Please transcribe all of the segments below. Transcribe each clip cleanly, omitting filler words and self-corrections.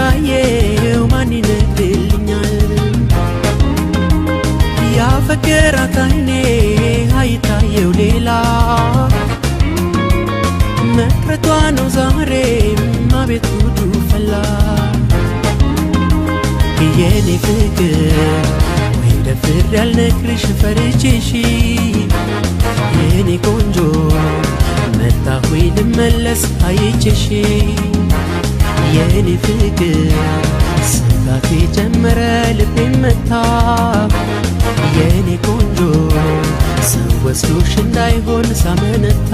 ተሰቃየው ማን ይነግርልኛል ያፈቀራት አይኔ አይታየው ሌላ መቅረቷ ነው ዛሬም አቤት ጉዱ ፈላ የኔ ፍቅር ወይ ደፍር ያልነግርሽ ፈርቼሽ የኔ ቆንጆ መጣሁኝ ልመለስ አይቼሽ የኔ ፍቅር ስጋቴ ጀመረ ልቤን መታ የኔ ቆንጆ ሰው ወስዶሽ እንዳይሆን ሳመነታ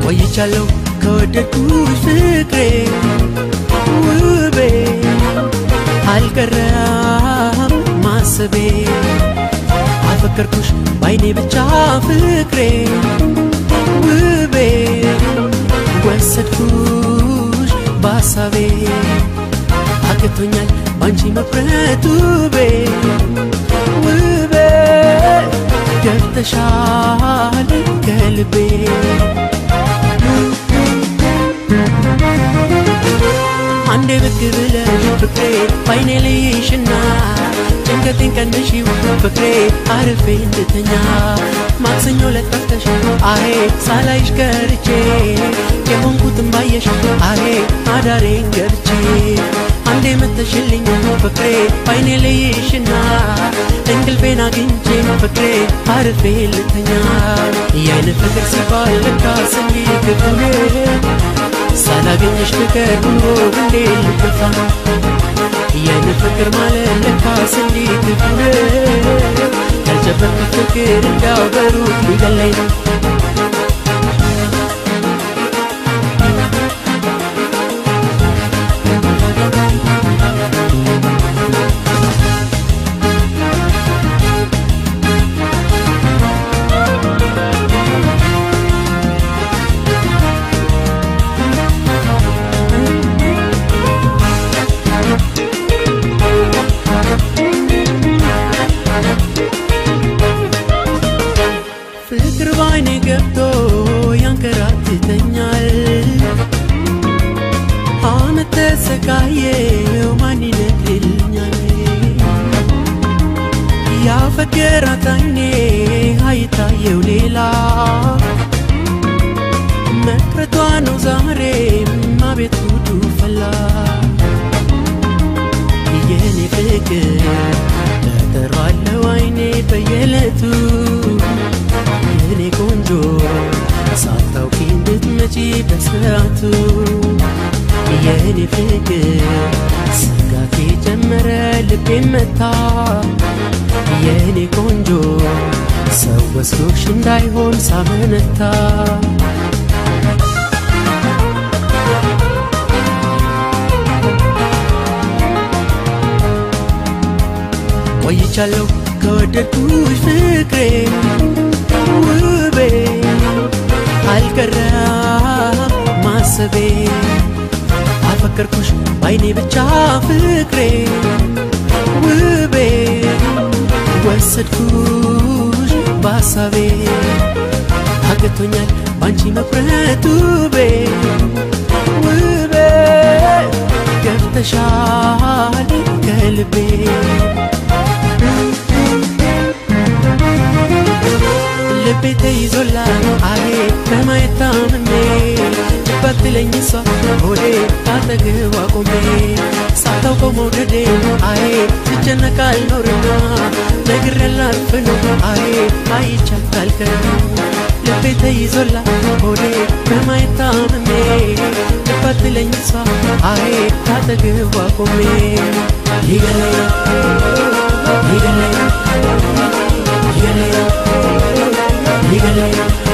ቆይቻለሁ ከወደድኩሽ ፍቅሬ ውቤ አልቀረም ማሰቤ አፈቀርኩሽ ባይኔ ብቻ ፍቅሬ ውቤ ወሰድኩሽ ባሳቤ አቅቶኛል ባንቺ መፍረቱ ውቤ ውቤ ገብተሻል ከልቤ አንዴ ብቅ ብለሽ ፍቅሬ ባይኔ ልይሽና ጭንቀቴን ቀንሺው ፍቅሬ አርፌ እንድተኛ ማክሰኞ ለጠፍተሽ አሄ ሳላይሽ ቀርቼ የሆንኩትን ባየሽ አሄ አዳሬን ገብቼ አንዴ መተሽልኝ ፍቅሬ ባይኔ ልይሽና እንቅልፌን አግኝቼ ፍቅሬ አርፌ ልተኛ የአይን ፍቅር ሲባል ለካስ እንዲህ ክፉ ሳላገኝሽ ፍቅር ኑሮ እንዴ ልከፋ የአይን ፍቅር ማለት ለካስ እንዲህ ክፉ ያልጨበጥኩት ፍቅር እንዳው በሩቅ ሊገለኝ ነው ፍቅር ባይኔ ገብቶ ያንከራትተኛል አመት ተሰቃየው ማን ይነግርልኛል ያፈቀራት አይኔ አይታየው ሌላ መቅረቷ ነው ዛሬም አቤት ጉዱ ፈላ የኔ ፍቅር ተጠራለው አይኔ በየለቱ የኔ ቆንጆ ሳታውቂ እንድትመጪ በሰዓቱ የኔ ፍቅር ስጋቴ ጀመረ ልቤን መታ የኔ ቆንጆ ሰው ወስዶሽ እንዳይሆን ሳመነታ ቆይቻለሁ ከወደድኩሽ ፍቅሬ ውቤ አልቀረም ማሰቤ አፈቀርኩሽ ባይኔ ብቻ ፍቅሬ ውቤ ወሰድኩሽ ባሳቤ አቅቶኛል ባንቺ መፍረቱ ውቤ ውቤ ገብተሻል ከልቤ ልቤ ተይዞላ አሄ በማየት ታምሜ ባትለኝ እሷ ሆዴ አጠገቧ ቆሜ ሳታውቀው መውደዴ አሄ ስጨነቅ አልኖርና ነግሬያት ላልፍ ነው አሄ አይቻት አልቀርም ልቤ ተይዞላ ሆዴ በማየት ታምሜ ባትለኝ እሷ አሄ አጠገቧ ቆሜ ይገለኛል ይገለኛል ይገለኛል ይገለኛል